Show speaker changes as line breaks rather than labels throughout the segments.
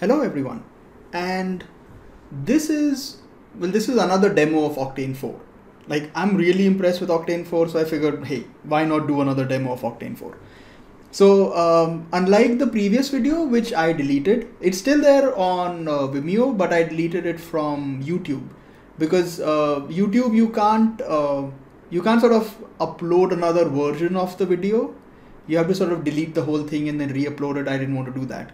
Hello everyone, and this is another demo of Octane 4. Like, I'm really impressed with Octane 4, so I figured, hey, why not do another demo of Octane 4? So unlike the previous video, which I deleted, it's still there on Vimeo, but I deleted it from YouTube because YouTube you can't sort of upload another version of the video. You have to sort of delete the whole thing and then re-upload it. I didn't want to do that.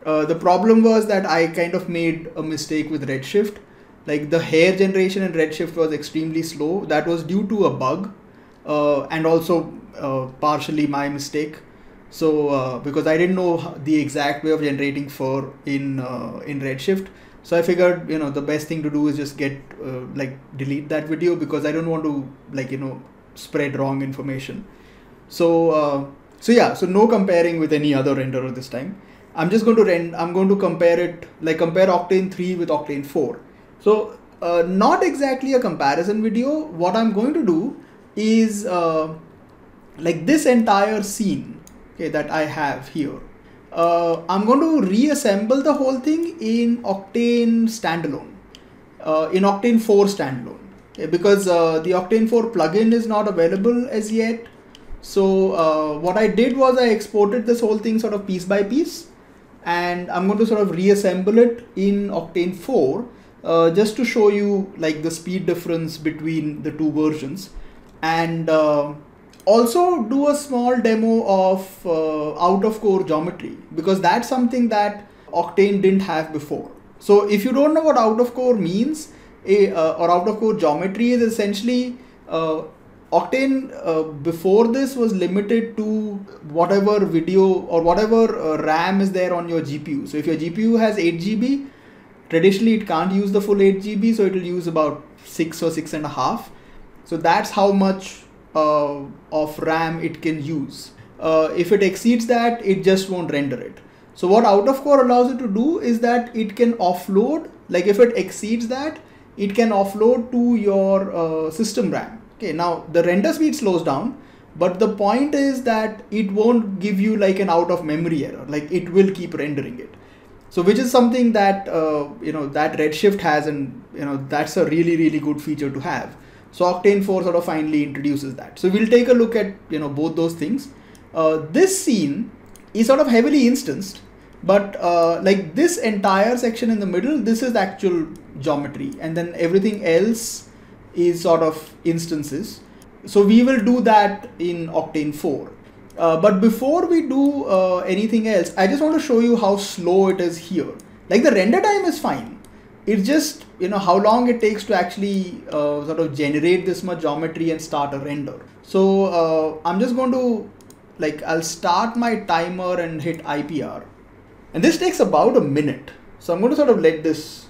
The problem was that I kind of made a mistake with Redshift. Like, the hair generation in Redshift was extremely slow. That was due to a bug and also partially my mistake. So because I didn't know the exact way of generating fur in Redshift, so I figured the best thing to do is just delete that video because I don't want to spread wrong information. So so no comparing with any other renderer this time. I'm just going to I'm going to compare Octane 3 with Octane 4. So not exactly a comparison video. What I'm going to do is this entire scene, okay, that I have here. I'm going to reassemble the whole thing in Octane standalone, in Octane 4 standalone, okay, because the Octane 4 plugin is not available as yet. So what I did was I exported this whole thing sort of piece by piece, and I'm going to sort of reassemble it in Octane 4 just to show you the speed difference between the two versions, and also do a small demo of out of core geometry, because that's something that Octane didn't have before. So if you don't know what out of core means, or out of core geometry is essentially Octane before this was limited to whatever video or whatever RAM is there on your GPU. So if your GPU has 8 GB, traditionally it can't use the full 8 GB, so it will use about 6 or 6.5. So that's how much of RAM it can use. If it exceeds that, it just won't render it. So what out of core allows it to do is that it can offload, if it exceeds that, it can offload to your system RAM. Okay, now the render speed slows down, but the point is that it won't give you an out of memory error. It will keep rendering it. So which is something that that Redshift has, and that's a really good feature to have. So Octane 4 sort of finally introduces that. So we'll take a look at both those things. This scene is sort of heavily instanced, but this entire section in the middle, this is actual geometry, and then everything else is sort of instances. So we will do that in Octane 4. But before we do anything else, I just want to show you how slow it is here. The render time is fine. It's just how long it takes to actually sort of generate this much geometry and start a render. So I'm just going to I'll start my timer and hit IPR, and this takes about a minute. So I'm going to sort of let this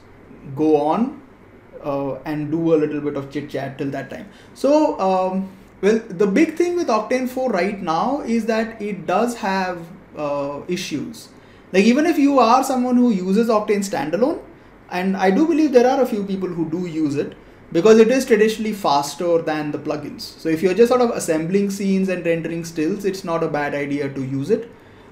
go on and do a little bit of chit chat till that time. So well, the big thing with Octane 4 right now is that it does have issues. Even if you are someone who uses Octane standalone, and I do believe there are a few people who do use it, because it is traditionally faster than the plugins. So if you're just sort of assembling scenes and rendering stills, it's not a bad idea to use it.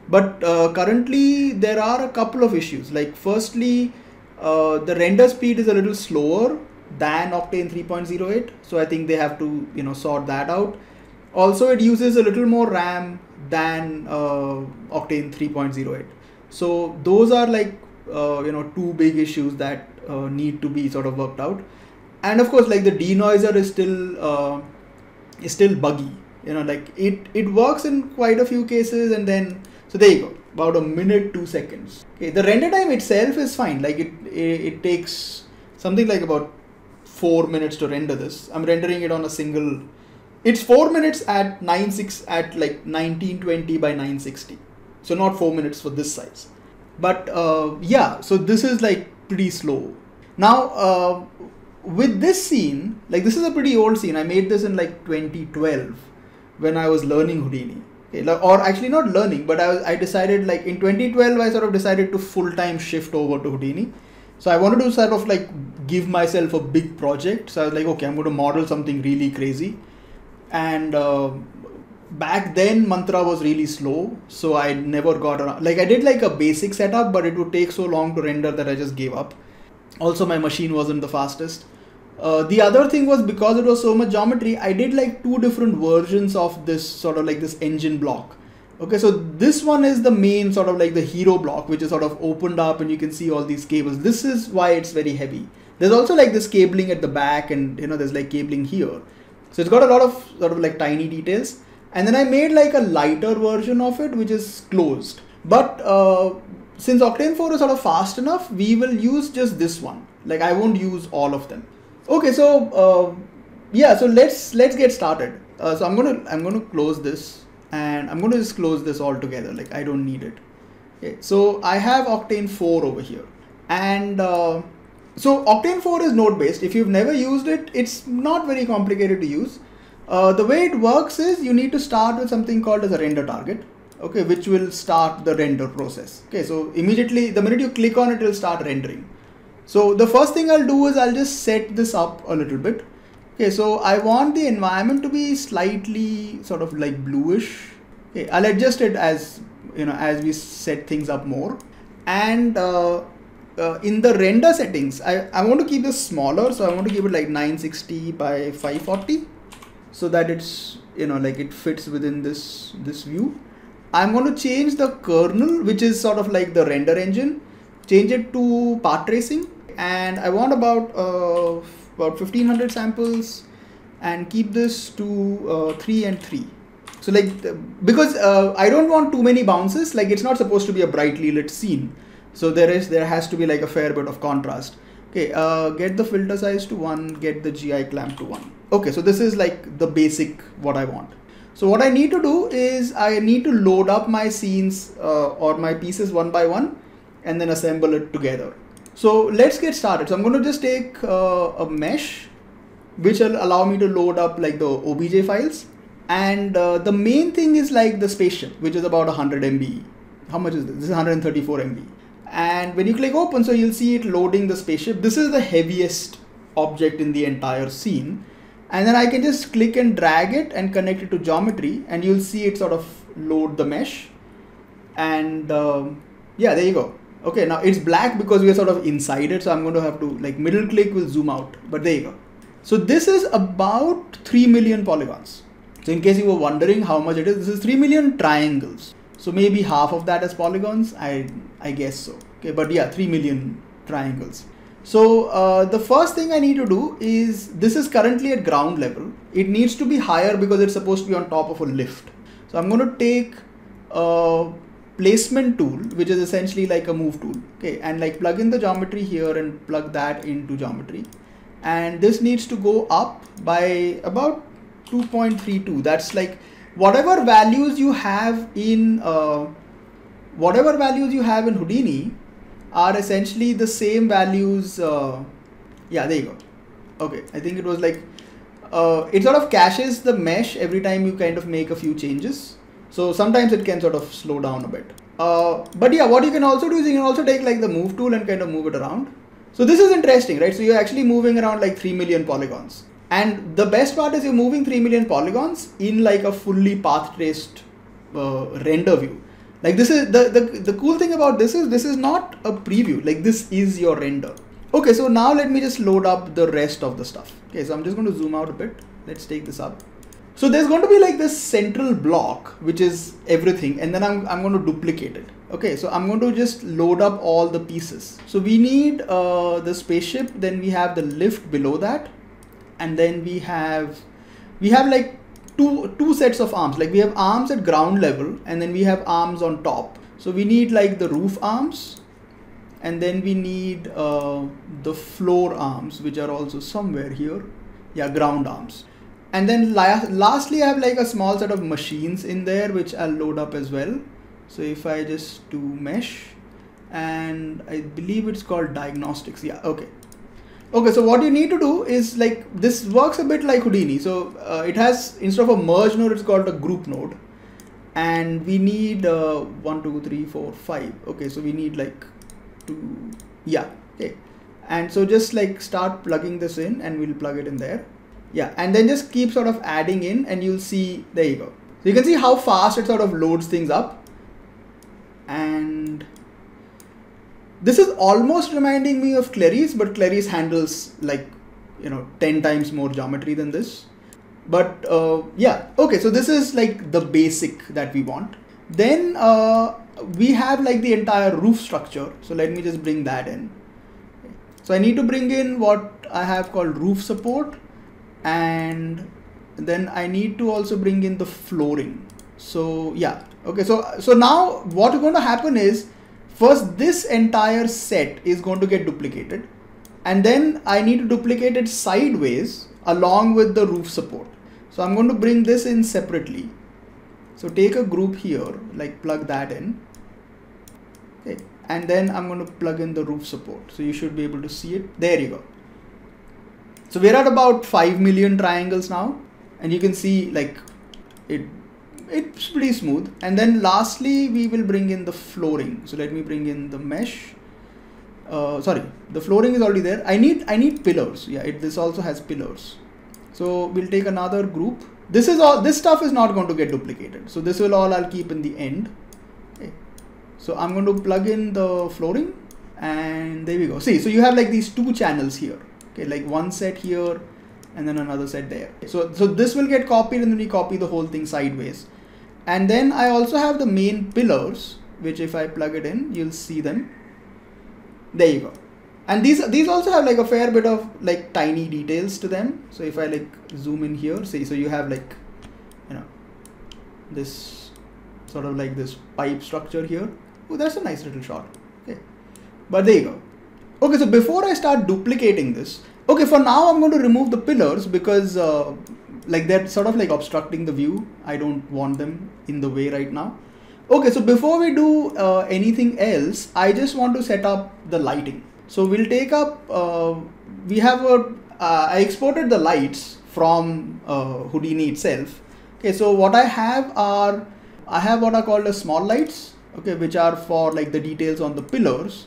But currently there are a couple of issues. Firstly, the render speed is a little slower than Octane 3.08, so I think they have to sort that out. Also, it uses a little more RAM than Octane 3.08. So those are two big issues that need to be sort of worked out. And of course, the Denoiser is still buggy. It works in quite a few cases, and then so there you go, about a minute 2 seconds. Okay, the render time itself is fine. It takes something about 4 minutes to render this. I'm rendering it on a single. It's 4 minutes at 1920 by 960. So not 4 minutes for this size. But yeah, so this is pretty slow. Now with this scene, this is a pretty old scene. I made this in 2012 when I was learning Houdini. Okay, or actually not learning, but I decided in 2012 I sort of decided to full-time shift over to Houdini. So I wanted to sort of give myself a big project. So I was okay, I'm going to model something really crazy. And back then Mantra was really slow, so I never got around. Like I did like a basic setup, but it would take so long to render that I just gave up. Also, my machine wasn't the fastest. The other thing was, because it was so much geometry, I did like 2 different versions of this sort of like this engine block. Okay, so this one is the main sort of like the hero block, which is sort of opened up and you can see all these cables. This is why it's very heavy. There's also like this cabling at the back, and you know, there's like cabling here. So it's got a lot of sort of like tiny details. And then I made like a lighter version of it, which is closed. But since Octane 4 is sort of fast enough, we will use just this one. Like I won't use all of them. Okay, so yeah, so let's get started. So I'm gonna close this, and I'm gonna just close this all together. Like I don't need it. Okay, so I have Octane 4 over here, and so Octane 4 is node based. If you've never used it, it's not very complicated to use. The way it works is you need to start with something called as a render target, okay, which will start the render process. Okay, so immediately the minute you click on it, it will start rendering. So the first thing I'll do is I'll just set this up a little bit. Okay, so I want the environment to be slightly sort of like bluish. Okay, I'll adjust it as you know, as we set things up more. And in the render settings, I want to keep this smaller, so I want to keep it like 960 by 540. So that it's, you know, like it fits within this view. I'm going to change the kernel, which is sort of like the render engine, change it to path tracing, and I want about 1500 samples, and keep this to 3 and 3. So like, because I don't want too many bounces, like it's not supposed to be a brightly lit scene. So there has to be like a fair bit of contrast. Okay, get the filter size to 1, get the GI clamp to 1. Okay, so this is like the basic what I want. So what I need to do is I need to load up my scenes or my pieces one by one, and then assemble it together. So let's get started. So I'm going to just take a mesh, which will allow me to load up like the OBJ files. And the main thing is like the spaceship, which is about 100 MB. How much is this? This is 134 MB. And when you click open, so you'll see it loading the spaceship. This is the heaviest object in the entire scene. And then I can just click and drag it and connect it to geometry, and you'll see it sort of load the mesh. And yeah, there you go. Okay, now it's black because we are sort of inside it. So I'm going to have to like middle click will zoom out, but there you go. So this is about 3 million polygons. So in case you were wondering how much it is, this is 3 million triangles. So maybe half of that as polygons, I guess so. Okay, but yeah, 3 million triangles. So the first thing I need to do is, this is currently at ground level. It needs to be higher because it's supposed to be on top of a lift. So I'm going to take a placement tool, which is essentially like a move tool. Okay, and like plug in the geometry here and plug that into geometry. And this needs to go up by about 2.32. That's like whatever values you have in Houdini are essentially the same values. Yeah, there you go. Okay, I think it was like it sort of caches the mesh every time you kind of make a few changes. So sometimes it can sort of slow down a bit. But yeah, what you can also do is you can also take like the move tool and kind of move it around. So this is interesting, right? So you're actually moving around like 3 million polygons. And the best part is you're moving 3 million polygons in like a fully path traced render view. Like this is the cool thing about this is not a preview, like this is your render. Okay, so now let me just load up the rest of the stuff. Okay, so I'm just going to zoom out a bit. Let's take this up. So there's going to be like this central block, which is everything, and then I'm going to duplicate it. Okay, so I'm going to just load up all the pieces. So we need the spaceship, then we have the lift below that, and then we have like two sets of arms. Like we have arms at ground level, and then we have arms on top. So we need like the roof arms, and then we need the floor arms, which are also somewhere here. Yeah, ground arms. And then lastly, I have like a small set of machines in there, which I'll load up as well. So if I just do mesh, and I believe it's called diagnostics. Yeah, okay. Okay, so what you need to do is like, this works a bit like Houdini. So it has, instead of a merge node, it's called a group node. And we need 1, 2, 3, 4, 5. Okay, so we need like 2, yeah, okay. And so just like start plugging this in, and we'll plug it in there. Yeah, and then just keep sort of adding in, and you'll see, there you go. So you can see how fast it sort of loads things up. And this is almost reminding me of Clarice, but Clarice handles like, 10 times more geometry than this. But yeah, okay, so this is like the basic that we want. Then we have like the entire roof structure. So let me just bring that in. So I need to bring in what I have called roof support, and then I need to also bring in the flooring. So yeah, okay, so now what is going to happen is, first this entire set is going to get duplicated, and then I need to duplicate it sideways along with the roof support. So I'm going to bring this in separately. So take a group here, like plug that in. Okay. And then I'm going to plug in the roof support. So you should be able to see it. There you go. So we're at about 5 million triangles now. And you can see like it's pretty smooth. And then lastly, we will bring in the flooring. So let me bring in the mesh. Sorry, the flooring is already there. I need pillars. Yeah, this also has pillars. So we'll take another group. This stuff is not going to get duplicated. So this will all I'll keep in the end. Okay. So I'm going to plug in the flooring, and there we go. See, so you have like these two channels here. Okay, like one set here and then another set there. So this will get copied, and then we copy the whole thing sideways. And then I also have the main pillars, which if I plug it in, you'll see them. There you go. And these also have like a fair bit of like tiny details to them. So if I like zoom in here, see, so you have like, this sort of like this pipe structure here. Oh, that's a nice little shot. Okay, but there you go. Okay, so before I start duplicating this, okay, for now I'm going to remove the pillars because like they're sort of like obstructing the view. I don't want them in the way right now. Okay, so before we do anything else, I just want to set up the lighting. So we'll take up, I exported the lights from Houdini itself. Okay, so what I have what are called as small lights, okay, which are for like the details on the pillars.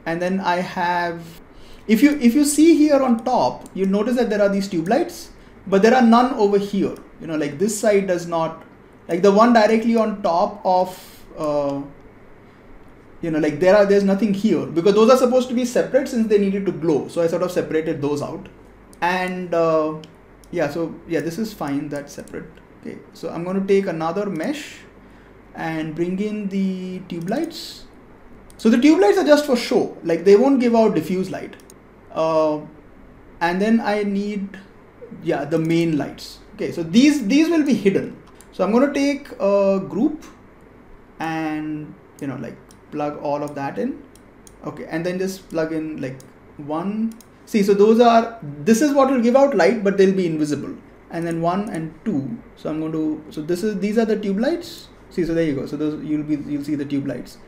And then I have, if you see here on top, you'll notice that there are these tube lights, but there are none over here. Like this side does not, like the one directly on top of, like there's nothing here, because those are supposed to be separate since they needed to glow. So I sort of separated those out. And yeah, so yeah, this is fine, that's separate. Okay, so I'm going to take another mesh and bring in the tube lights. So the tube lights are just for show, like they won't give out diffuse light. And then I need, yeah, the main lights. Okay, so these will be hidden. So I'm going to take a group and like plug all of that in. Okay, and then just plug in like one. See, so this is what will give out light, but they'll be invisible. And then 1 and 2. So I'm going to, so these are the tube lights. See, so there you go. So those you'll see the tube lights.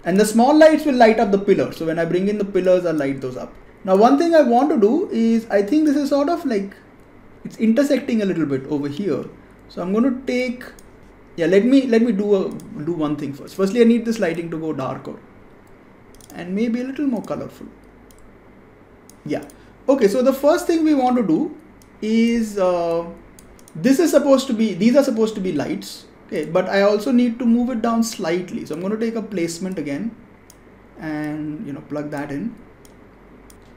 And the small lights will light up the pillars. So when I bring in the pillars, I'll light those up. Now one thing I want to do is, I think this is sort of like, it's intersecting a little bit over here. So I'm going to take, yeah, let me do one thing first. Firstly, I need this lighting to go darker and maybe a little more colorful. Yeah. Okay, so the first thing we want to do is, these are supposed to be lights. Okay, but I also need to move it down slightly. So I'm going to take a placement again and plug that in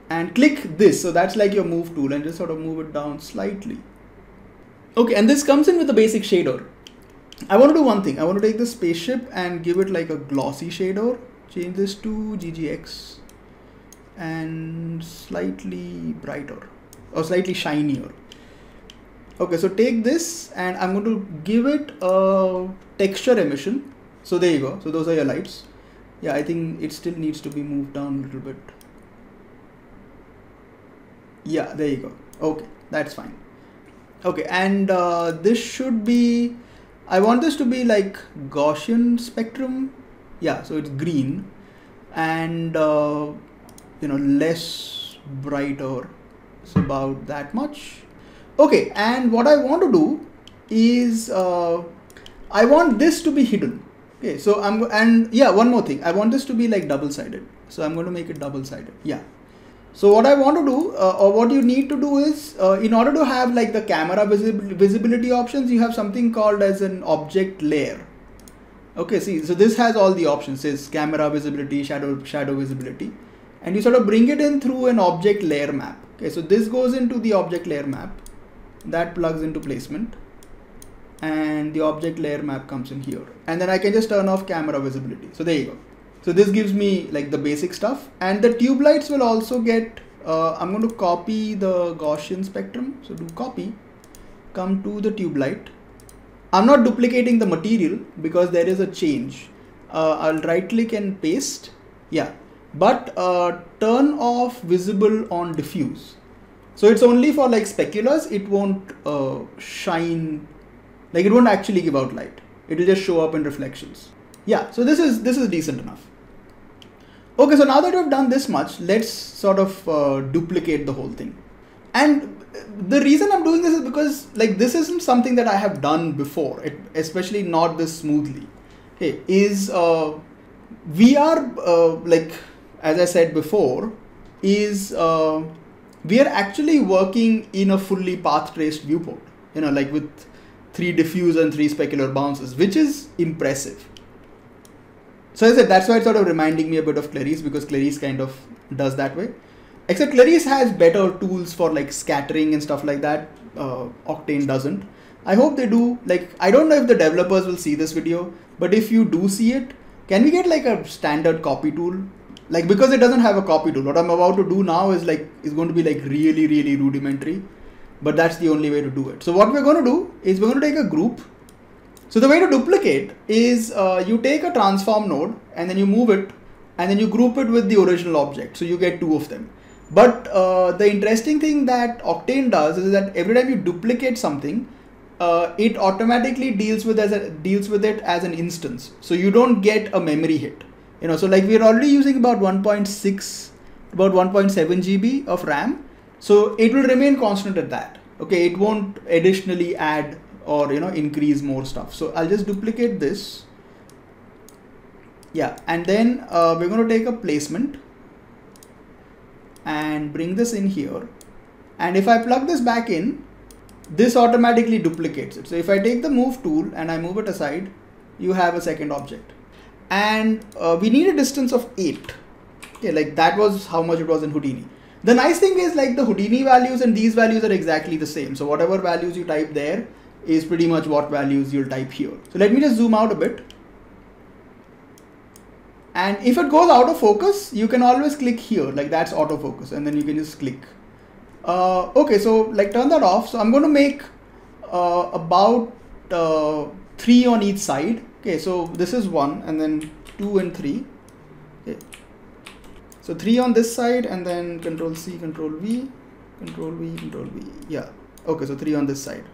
and click this. So that's like your move tool, and just sort of move it down slightly. Okay, and this comes in with a basic shader. I want to do one thing. I want to take the spaceship and give it like a glossy shader. Change this to GGX and slightly brighter or slightly shinier. Okay, so take this and I'm going to give it a texture emission. So there you go. So those are your lights. Yeah, I think it still needs to be moved down a little bit. Yeah, there you go. Okay, that's fine. Okay, and this should be, I want this to be like Gaussian spectrum. Yeah, so it's green and less brighter. It's about that much. Okay, and what I want to do is I want this to be hidden. Okay, so yeah, one more thing. I want this to be like double-sided. So I'm going to make it double-sided. Yeah. So what I want to do, or what you need to do is, in order to have like the camera visibility options, you have something called as an object layer. Okay, see, so this has all the options, says camera visibility, shadow visibility, and you sort of bring it in through an object layer map. Okay, so this goes into the object layer map, that plugs into placement, and the object layer map comes in here, and then I can just turn off camera visibility. So there you go. So this gives me like the basic stuff, and the tube lights will also get, I'm going to copy the Gaussian spectrum. So do copy, come to the tube light. I'm not duplicating the material because there is a change. I'll right click and paste. Yeah, but turn off visible on diffuse. So it's only for like speculars. It won't shine, like it won't actually give out light. It will just show up in reflections. Yeah, so this is decent enough. Okay, so now that we've done this much, let's sort of duplicate the whole thing. And the reason I'm doing this is because like this isn't something that I have done before, especially not this smoothly. Okay, we are like, as I said before, we are actually working in a fully path traced viewport, you know, like with 3 diffuse and 3 specular bounces, which is impressive. So as I said, that's why it's sort of reminding me a bit of Clarice, because Clarice kind of does that way. Except Clarice has better tools for like scattering and stuff like that. Octane doesn't. I hope they do. Like, I don't know if the developers will see this video, but if you do see it, can we get like a standard copy tool? Like, because it doesn't have a copy tool, what I'm about to do now is going to be like really, really rudimentary, but that's the only way to do it. So what we're going to do is we're going to take a group. So the way to duplicate is you take a transform node and then you move it and then you group it with the original object. So you get 2 of them. But the interesting thing that Octane does is that every time you duplicate something, it automatically deals with it as an instance. So you don't get a memory hit. You know, so like we're already using about 1.7 GB of RAM. So it will remain constant at that. Okay, it won't additionally add or, you know, increase more stuff. So I'll just duplicate this. Yeah, and then we're going to take a placement and bring this in here. And if I plug this back in, this automatically duplicates it. So if I take the move tool and I move it aside, you have a second object. And we need a distance of 8. Okay, like that was how much it was in Houdini. The nice thing is like the Houdini values and these values are exactly the same. So whatever values you type there is pretty much what values you'll type here. So let me just zoom out a bit. And if it goes out of focus, you can always click here, like that's autofocus, and then you can just click. Okay, so like turn that off. So I'm going to make about 3 on each side. Okay, so this is 1 and then 2 and 3. Okay. So 3 on this side and then Control C, Control V, Control V, Control V. Yeah. Okay, so 3 on this side.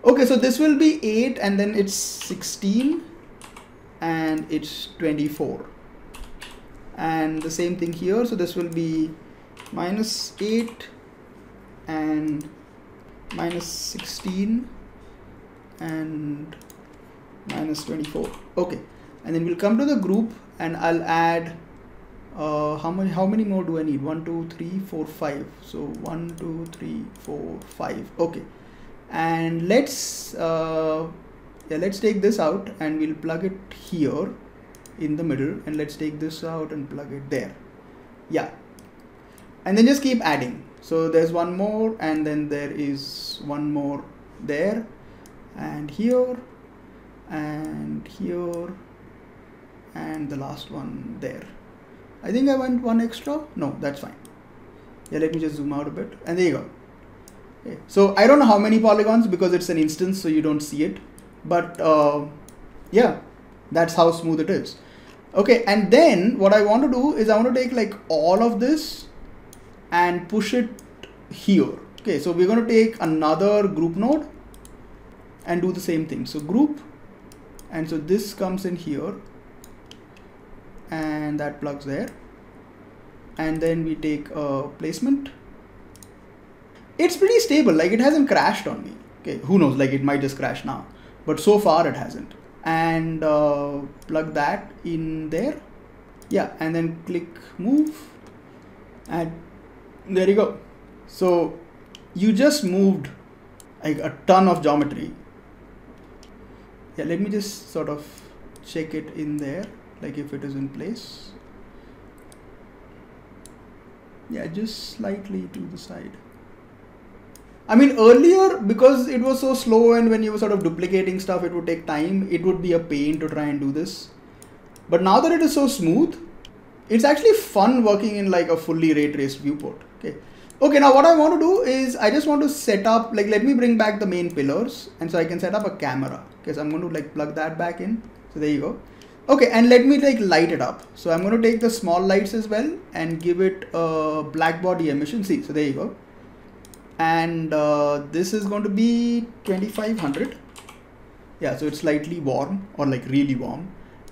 Okay, so this will be 8 and then it's 16 and it's 24. And the same thing here. So this will be -8 and -16 and -24. Okay, and then we'll come to the group and I'll add how many more do I need? 1 2 3 4 5. So 1 2 3 4 5. Okay, and let's take this out and we'll plug it here in the middle, and let's take this out and plug it there. Yeah, and then just keep adding. So there's one more and then there is one more there and here and here and the last one there. I think I went one extra. No, that's fine. Yeah, let me just zoom out a bit and there you go. Okay. So I don't know how many polygons because it's an instance, so you don't see it, but yeah, that's how smooth it is. Okay, and then what I want to do is I want to take like all of this and push it here. Okay, so we're going to take another group node and do the same thing. So group, and so this comes in here and that plugs there, and then we take a placement. It's pretty stable, like it hasn't crashed on me. Okay, who knows, like it might just crash now, but so far it hasn't. And plug that in there. Yeah, and then click move, add There you go. So you just moved like a ton of geometry. Yeah, let me just sort of check it in there, like if it is in place. Yeah, just slightly to the side. I mean, earlier, because it was so slow and when you were sort of duplicating stuff, it would take time. It would be a pain to try and do this. But now that it is so smooth, it's actually fun working in like a fully ray traced viewport. Okay, now what I want to do is I just want to set up, like, let me bring back the main pillars. And so I can set up a camera. Okay, so I'm going to like plug that back in. So there you go. Okay, and let me like light it up. So I'm going to take the small lights as well and give it a black body emission. See, so there you go. And this is going to be 2500. Yeah, so it's slightly warm or like really warm.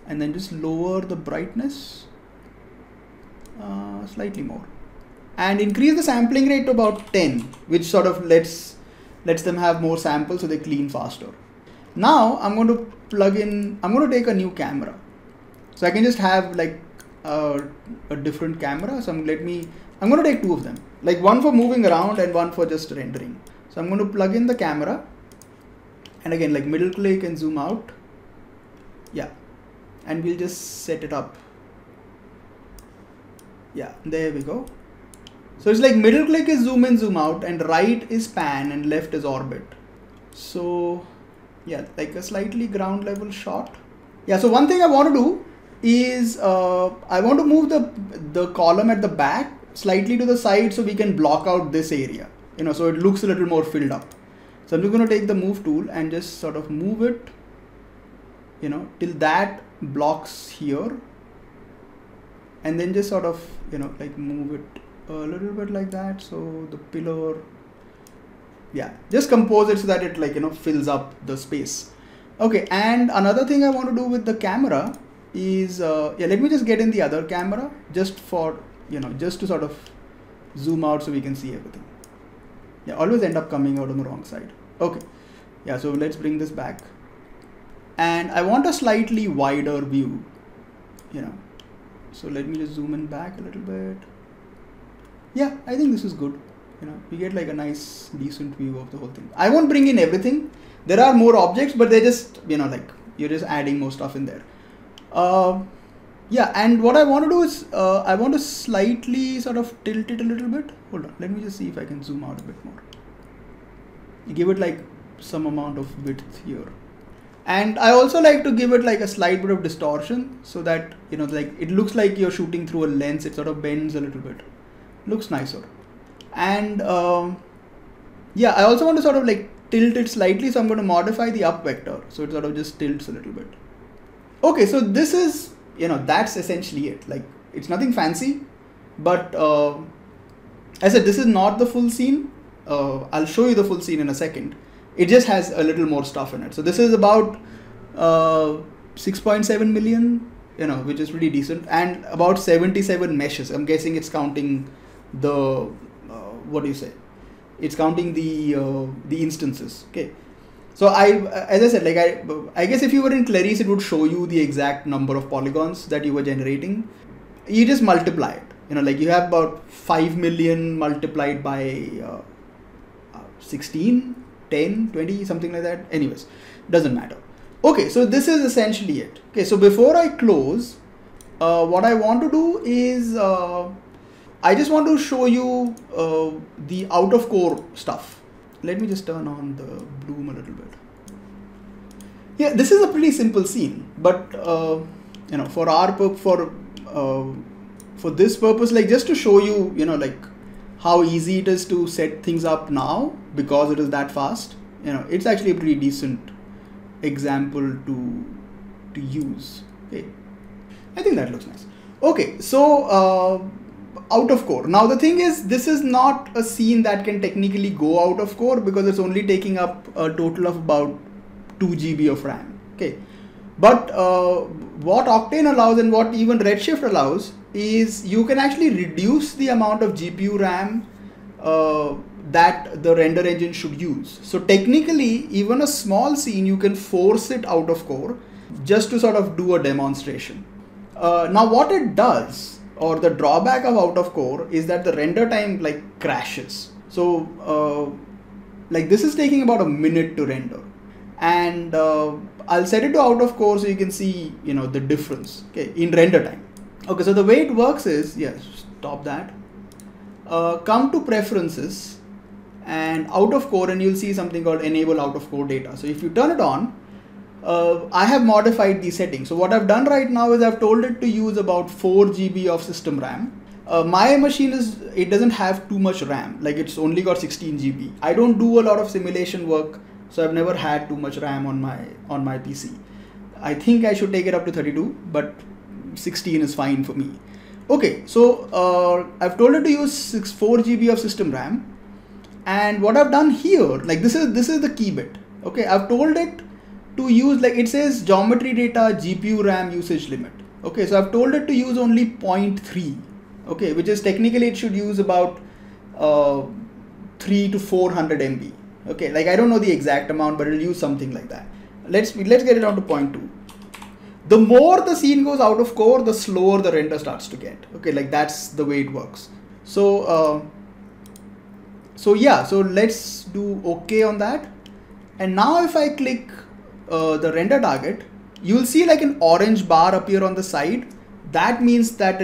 And then just lower the brightness slightly more. And increase the sampling rate to about 10, which sort of lets them have more samples so they clean faster. Now I'm going to plug in, I'm going to take a new camera. So I can just have like a different camera. So I'm going to take two of them, like one for moving around and one for just rendering. So I'm going to plug in the camera and again, like middle click and zoom out. Yeah. And we'll just set it up. Yeah, there we go. So it's like middle click is zoom in, zoom out, and right is pan and left is orbit. So yeah, like a slightly ground level shot. Yeah, so one thing I want to do is I want to move the column at the back slightly to the side so we can block out this area, so it looks a little more filled up. So I'm just going to take the move tool and just sort of move it, till that blocks here, and then just sort of, like move it a little bit like that. So the pillar, yeah, just compose it so that it like, fills up the space. Okay. And another thing I want to do with the camera is, yeah, let me just get in the other camera just for, just to sort of zoom out so we can see everything. Yeah, always end up coming out on the wrong side. Okay. Yeah. So let's bring this back and I want a slightly wider view, so let me just zoom in back a little bit. Yeah, I think this is good. We get like a nice, decent view of the whole thing. I won't bring in everything. There are more objects, but they're just, like you're just adding more stuff in there. Yeah, and what I want to do is I want to slightly sort of tilt it a little bit. Hold on, let me just see if I can zoom out a bit more. You give it like some amount of width here. And I also like to give it like a slight bit of distortion so that, like it looks like you're shooting through a lens. It sort of bends a little bit. Looks nicer. And yeah, I also want to sort of like tilt it slightly. So I'm going to modify the up vector. So it sort of just tilts a little bit. Okay, so this is, that's essentially it. Like it's nothing fancy, but as I said, this is not the full scene. I'll show you the full scene in a second. It just has a little more stuff in it. So this is about 6.7 million, which is pretty decent, and about 77 meshes. I'm guessing it's counting the, what do you say? It's counting the instances. Okay. So as I said, like I guess if you were in Clarice, it would show you the exact number of polygons that you were generating. You just multiply it. Like you have about 5 million multiplied by 16. 10, 20, something like that. Anyways, doesn't matter. Okay, so this is essentially it. Okay, so before I close, what I want to do is I just want to show you the out of core stuff. Let me just turn on the bloom a little bit. Yeah, this is a pretty simple scene, but for this purpose, like just to show you, like how easy it is to set things up now because it is that fast. It's actually a pretty decent example to use. Okay, I think that looks nice. Okay, so out of core. Now the thing is, this is not a scene that can technically go out of core because it's only taking up a total of about 2 GB of RAM. Okay, but what Octane allows and what even Redshift allows is you can actually reduce the amount of GPU RAM that the render engine should use. So technically, even a small scene, you can force it out of core just to sort of do a demonstration. Now what it does or the drawback of out of core is that the render time like crashes. So like this is taking about a minute to render, and I'll set it to out of core so you can see, you know, the difference, okay, in render time. Okay, so the way it works is, stop that. Come to preferences and out of core, and you'll see something called enable out of core data. So if you turn it on, I have modified these settings. So what I've done right now is I've told it to use about 4 GB of system RAM. My machine it doesn't have too much RAM, like it's only got 16 GB. I don't do a lot of simulation work, so I've never had too much RAM on my PC. I think I should take it up to 32, but 16 is fine for me. Okay, so I've told it to use 4 GB of system RAM, and what I've done here, like this is the key bit. Okay, I've told it to use, like it says geometry data GPU RAM usage limit. Okay, so I've told it to use only 0.3. Okay, which is technically it should use about 3 to 400 MB. Okay, like I don't know the exact amount, but it'll use something like that. Let's get it down to 0.2. The more the scene goes out of core, the slower the render starts to get. Okay, like that's the way it works. So so let's do okay on that. And now if I click the render target, you'll see like an orange bar appear on the side. That means that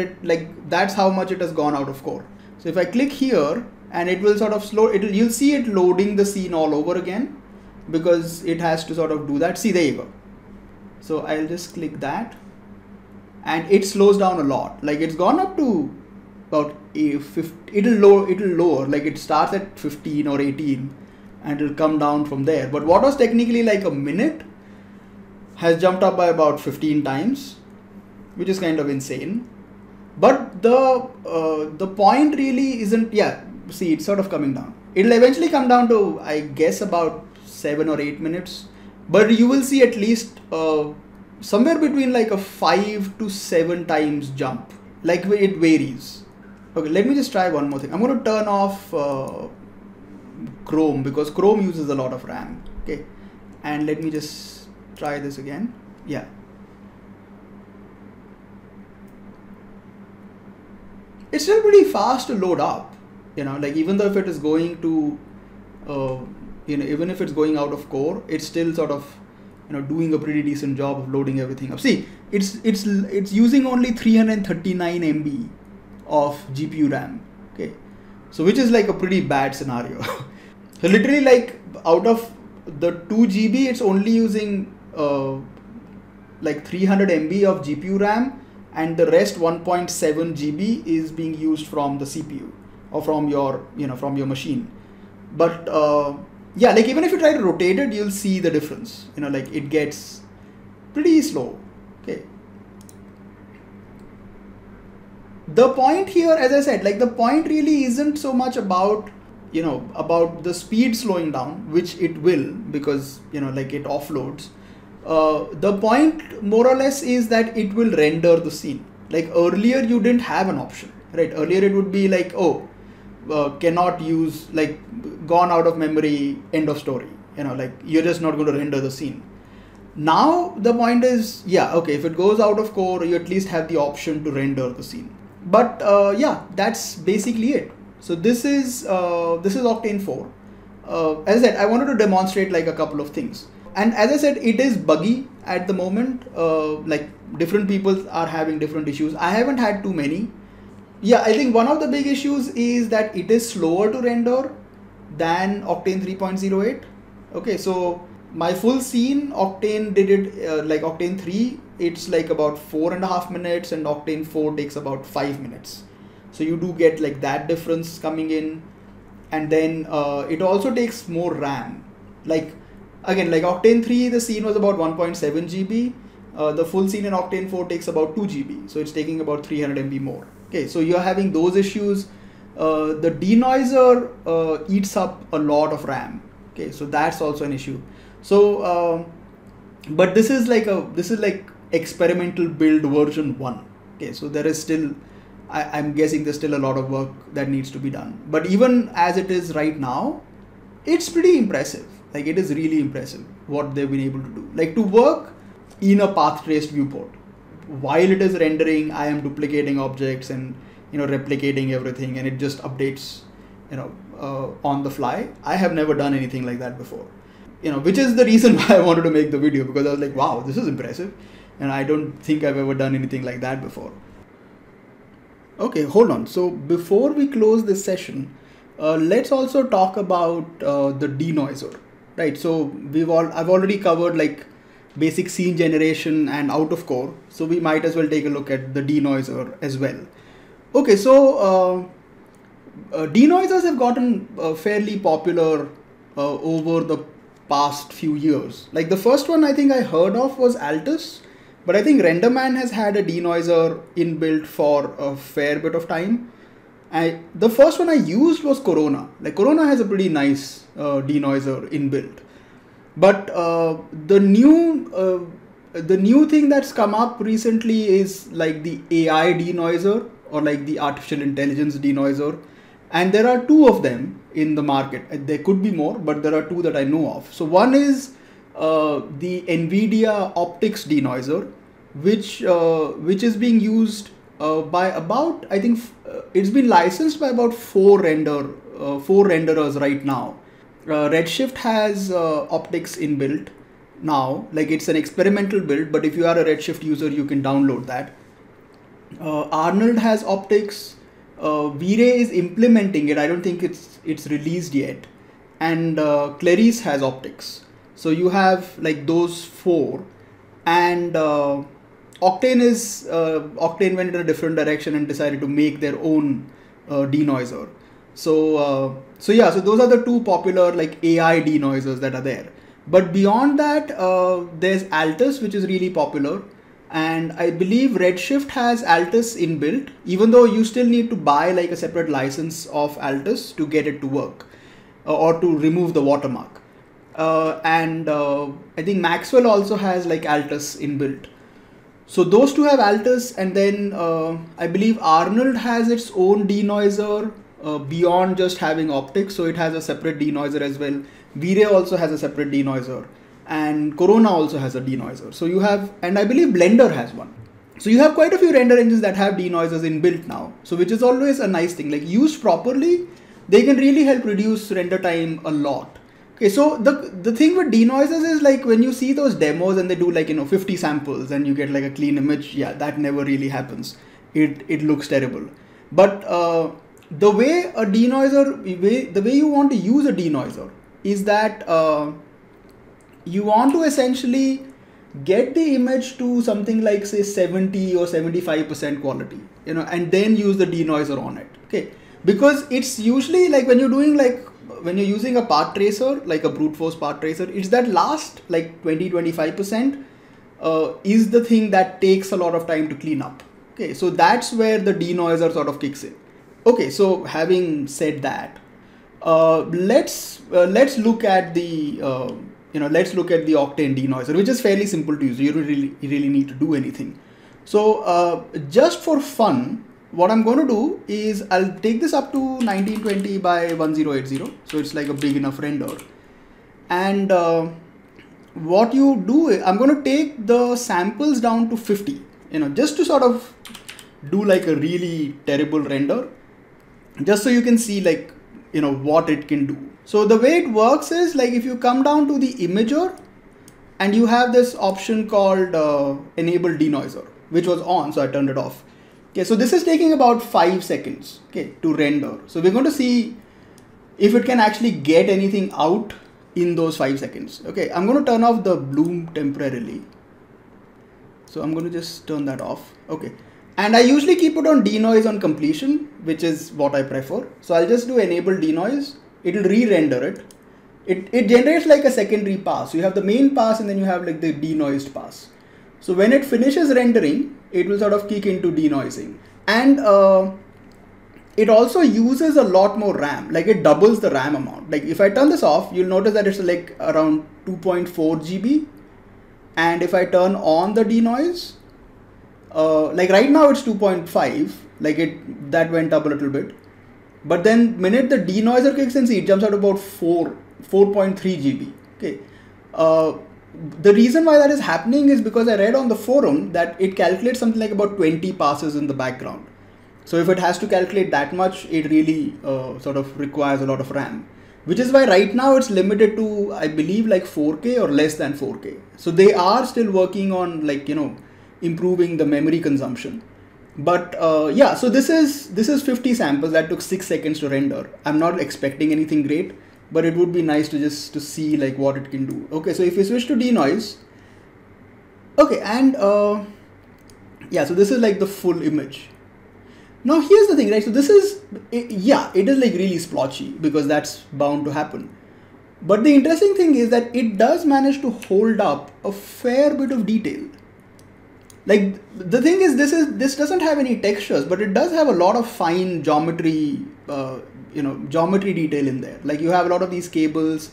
that's how much it has gone out of core. So if I click here, and it will sort of you'll see it loading the scene all over again, because it has to sort of do that. See, there you go. So I'll just click that, and it slows down a lot. Like it's gone up to about 50. It'll lower, like it starts at 15 or 18 and it'll come down from there. But what was technically like a minute has jumped up by about 15 times, which is kind of insane. But the point really isn't, see, it's sort of coming down. It'll eventually come down to, I guess, about 7 or 8 minutes. But you will see at least somewhere between like a 5 to 7 times jump. Like it varies. Okay, let me just try one more thing. I'm going to turn off Chrome, because Chrome uses a lot of RAM. Okay, and let me just try this again. Yeah. It's still pretty fast to load up, you know, like even though if it is going to, even if it's going out of core, it's still sort of, doing a pretty decent job of loading everything up. See, it's using only 339 MB of GPU RAM. Okay, so which is like a pretty bad scenario. So literally, like out of the 2 GB, it's only using like 300 MB of GPU RAM, and the rest 1.7 GB is being used from the CPU or from your machine. But like even if you try to rotate it, you'll see the difference. Like it gets pretty slow. Okay. The point here, as I said, like the point really isn't so much about the speed slowing down, which it will, because like it offloads. The point more or less is that it will render the scene. Like earlier you didn't have an option, right? Earlier it would be like, cannot use, like gone out of memory, end of story, like you're just not going to render the scene. Now the point is, okay, if it goes out of core, you at least have the option to render the scene. But that's basically it. So this is Octane 4. As I said, I wanted to demonstrate like a couple of things. And as I said, it is buggy at the moment. Like different people are having different issues. I haven't had too many. I think one of the big issues is that it is slower to render than Octane 3.08. Okay, so my full scene, Octane did it like Octane 3, it's like about 4.5 minutes, and Octane 4 takes about 5 minutes. So you do get like that difference coming in. And then it also takes more RAM. Like again, like Octane 3, the scene was about 1.7 GB. The full scene in Octane 4 takes about 2 GB. So it's taking about 300 MB more. Okay, so you're having those issues. The Denoiser eats up a lot of RAM. Okay, so that's also an issue. So, but this is like experimental build version 1. Okay, so there is still, I'm guessing there's still a lot of work that needs to be done. But even as it is right now, it's pretty impressive. Like it is really impressive what they've been able to do. Like to work in a path traced viewport. while it is rendering, I am duplicating objects and replicating everything, and it just updates on the fly. I have never done anything like that before, which is the reason why I wanted to make the video, because I was like, wow, this is impressive, and I don't think I've ever done anything like that before. Okay, hold on. So before we close this session, let's also talk about the denoiser, right? So I've already covered like basic scene generation and out of core, so we might as well take a look at the denoiser as well. Okay, so denoisers have gotten fairly popular over the past few years. Like the first one I think I heard of was Altus, but I think RenderMan has had a denoiser inbuilt for a fair bit of time. The first one I used was Corona. Like Corona has a pretty nice denoiser inbuilt. But the new thing that's come up recently is like the AI denoiser, or like the artificial intelligence denoiser. And there are two of them in the market. There could be more, but there are two that I know of. So one is the NVIDIA optics denoiser, which is being used by about, I think it's been licensed by about four renderers right now. Redshift has optics inbuilt now. Like it's an experimental build, but if you are a Redshift user, you can download that. Arnold has optics. V-Ray is implementing it. I don't think it's released yet. And Clarice has optics. So you have like those four. And Octane went in a different direction and decided to make their own denoiser. So those are the two popular like AI denoisers that are there. But beyond that, there's Altus, which is really popular. And I believe Redshift has Altus inbuilt, even though you still need to buy like a separate license of Altus to get it to work or to remove the watermark. And I think Maxwell also has like Altus inbuilt. So those two have Altus, and then I believe Arnold has its own denoiser beyond just having optics. So it has a separate denoiser as well. V-Ray also has a separate denoiser. And Corona also has a denoiser. So you have, and I believe Blender has one. So you have quite a few render engines that have denoisers inbuilt now. So which is always a nice thing. Like used properly, they can really help reduce render time a lot. Okay, so the thing with denoisers is like when you see those demos and they do like 50 samples and you get like a clean image, yeah, that never really happens. It looks terrible. But the way a denoiser, the way you want to use a denoiser is that you want to essentially get the image to something like say 70 or 75% quality, and then use the denoiser on it. Okay, because it's usually like when you're using a path tracer, like a brute force path tracer, it's that last like 20-25% is the thing that takes a lot of time to clean up. Okay, so that's where the denoiser sort of kicks in. Okay, so having said that, let's look at the let's look at the Octane denoiser, which is fairly simple to use. You don't really need to do anything. So just for fun, what I'm going to do is I'll take this up to 1920 by 1080. So it's like a big enough render. And what you do is I'm going to take the samples down to 50, just to sort of do like a really terrible render, just so you can see like, what it can do. So the way it works is like if you come down to the imager and you have this option called enable denoiser, which was on, so I turned it off. Okay, so this is taking about 5 seconds, okay, to render. So we're going to see if it can actually get anything out in those 5 seconds. Okay, I'm going to turn off the bloom temporarily. So I'm going to just turn that off. Okay. And I usually keep it on denoise on completion, which is what I prefer. So I'll just do enable denoise. It'll re-render it. It generates like a secondary pass. So you have the main pass and then you have like the denoised pass. So when it finishes rendering, it will sort of kick into denoising. And it also uses a lot more RAM. Like it doubles the RAM amount. Like if I turn this off, you'll notice that it's like around 2.4 GB. And if I turn on the denoise, like right now it's 2.5, like that went up a little bit. But then minute the denoiser kicks in, see it jumps out about 4.3 GB. Okay. the reason why that is happening is because I read on the forum that it calculates something like about 20 passes in the background. So if it has to calculate that much, it really sort of requires a lot of RAM, which is why right now it's limited to, I believe, like 4K or less than 4K. So they are still working on, like, you know, improving the memory consumption. But yeah, so this is 50 samples that took 6 seconds to render. I'm not expecting anything great, but it would be nice to just to see like what it can do. Okay, so if you switch to denoise, okay, and yeah, so this is like the full image. Now here's the thing, right? So this is, yeah, it is like really splotchy because that's bound to happen. But the interesting thing is that it does manage to hold up a fair bit of detail. Like the thing is, this doesn't have any textures, but it does have a lot of fine geometry, geometry detail in there. Like you have a lot of these cables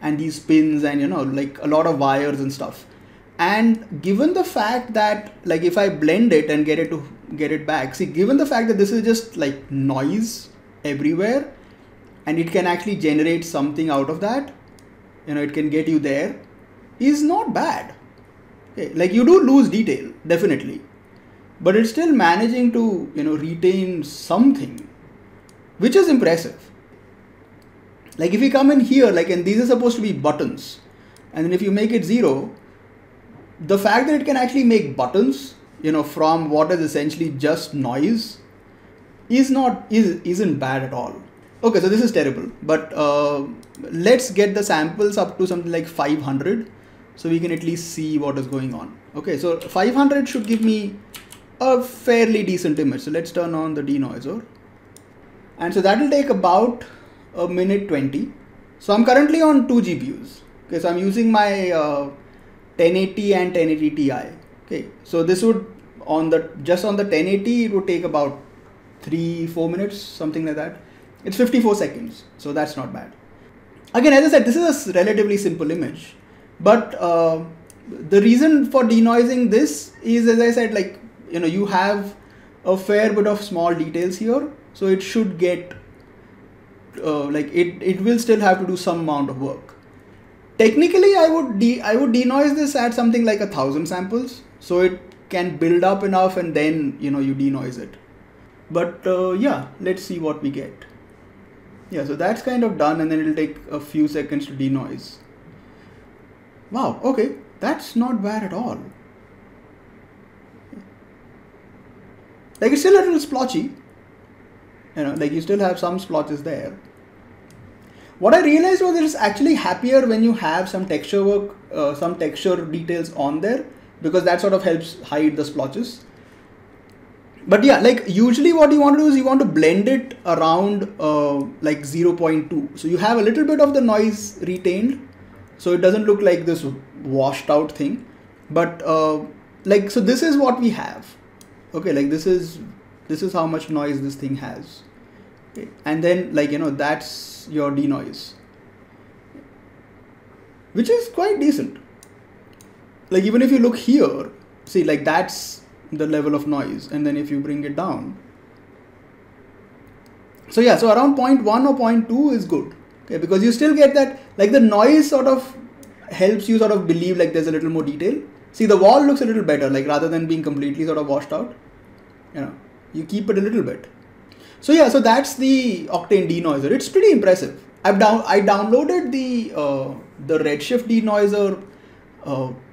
and these pins and, you know, like a lot of wires and stuff. And given the fact that, like, if I blend it and get it back, see, given the fact that this is just like noise everywhere and it can actually generate something out of that, you know, it can get you there, is not bad. Okay, like you do lose detail, definitely, but it's still managing to, you know, retain something, which is impressive. Like if you come in here, like, and these are supposed to be buttons, and then if you make it 0, the fact that it can actually make buttons, you know, from what is essentially just noise isn't bad at all. Okay, so this is terrible, but let's get the samples up to something like 500 so we can at least see what is going on. Okay, so 500 should give me a fairly decent image. So let's turn on the denoiser, and so that will take about a minute 20. So I'm currently on 2 GPUs. Okay, so I'm using my 1080 and 1080 Ti. Okay, so this would just on the 1080 it would take about 3-4 minutes, something like that. It's 54 seconds, so that's not bad. Again, as I said, this is a relatively simple image, but the reason for denoising this is, as I said, like, you know, you have a fair bit of small details here, so it should get like it will still have to do some amount of work. Technically, I would denoise this at something like 1,000 samples, so it can build up enough, and then, you know, you denoise it. But yeah, let's see what we get. Yeah, so that's kind of done, and then it'll take a few seconds to denoise. Wow, okay, that's not bad at all. Like, it's still a little splotchy, you know, like you still have some splotches there. What I realized was it's actually happier when you have some texture work, some texture details on there, because that sort of helps hide the splotches. But yeah, like usually what you want to do is you want to blend it around like 0.2. So you have a little bit of the noise retained, so it doesn't look like this washed out thing. But like, so this is what we have. Okay, like this is how much noise this thing has. Okay. And then, like, you know, that's your denoise, which is quite decent. Like even if you look here, see, like that's the level of noise, and then if you bring it down, so yeah, so around 0.1 or 0.2 is good. Okay, because you still get that, like the noise sort of helps you sort of believe like there's a little more detail. See, the wall looks a little better, like rather than being completely sort of washed out, you know, you keep it a little bit. So yeah, so that's the Octane denoiser. It's pretty impressive. I downloaded the Redshift denoiser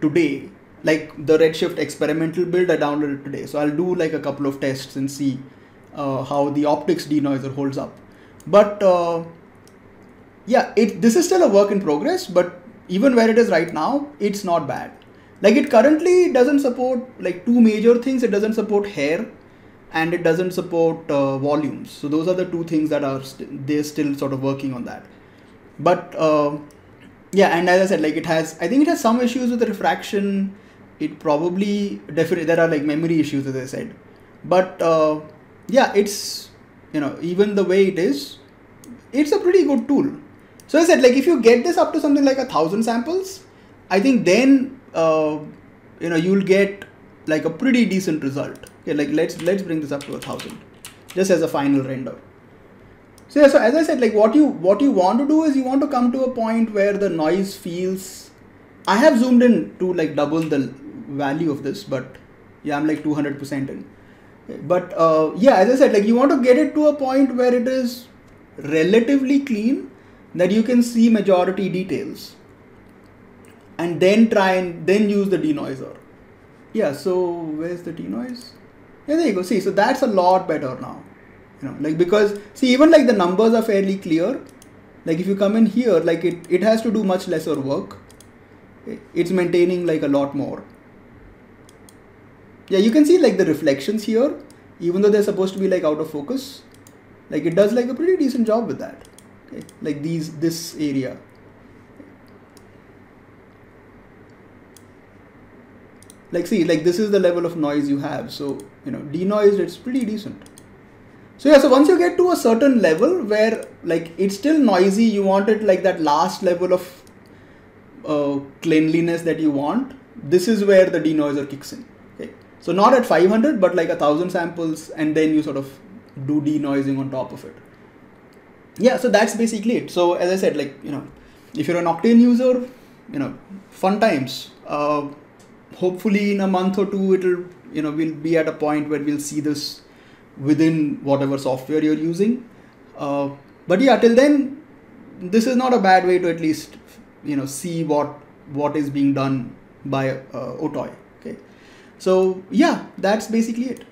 today, like the Redshift experimental build. I downloaded it today, so I'll do like a couple of tests and see how the optics denoiser holds up. But yeah, this is still a work in progress, but even where it is right now, it's not bad. Like it currently doesn't support like 2 major things. It doesn't support hair, and it doesn't support volumes. So those are the 2 things that are they're still sort of working on that. But yeah, and as I said, like I think it has some issues with the refraction. It probably definitely there are like memory issues, as I said. But yeah, it's, you know, even the way it is, it's a pretty good tool. So as I said, like if you get this up to something like 1,000 samples, I think then you know, you'll get like a pretty decent result. Okay, like let's bring this up to 1,000 just as a final render. So yeah, so as I said, like what you want to do is you want to come to a point where the noise feels I have zoomed in to like double the value of this, but yeah, I'm like 200% in. But yeah, as I said, like you want to get it to a point where it is relatively clean, that you can see majority details, and then try and then use the denoiser. Yeah, so where's the denoise? Yeah, there you go. See, so that's a lot better now. You know, like, because see, even like the numbers are fairly clear. Like if you come in here, like it has to do much lesser work. It's maintaining like a lot more. Yeah, you can see like the reflections here, even though they're supposed to be like out of focus, like it does like a pretty decent job with that. Okay, like this area. Like see, like this is the level of noise you have. So, you know, denoised, it's pretty decent. So yeah, so once you get to a certain level where like it's still noisy, you want it like that last level of cleanliness that you want, this is where the denoiser kicks in. Okay, so not at 500, but like 1,000 samples, and then you sort of do denoising on top of it. Yeah, so that's basically it. So as I said, like, you know, if you're an Octane user, you know, fun times. Hopefully in a month or two, it'll, you know, we'll be at a point where we'll see this within whatever software you're using. But yeah, till then, this is not a bad way to at least, you know, see what is being done by Otoy. Okay, so yeah, that's basically it.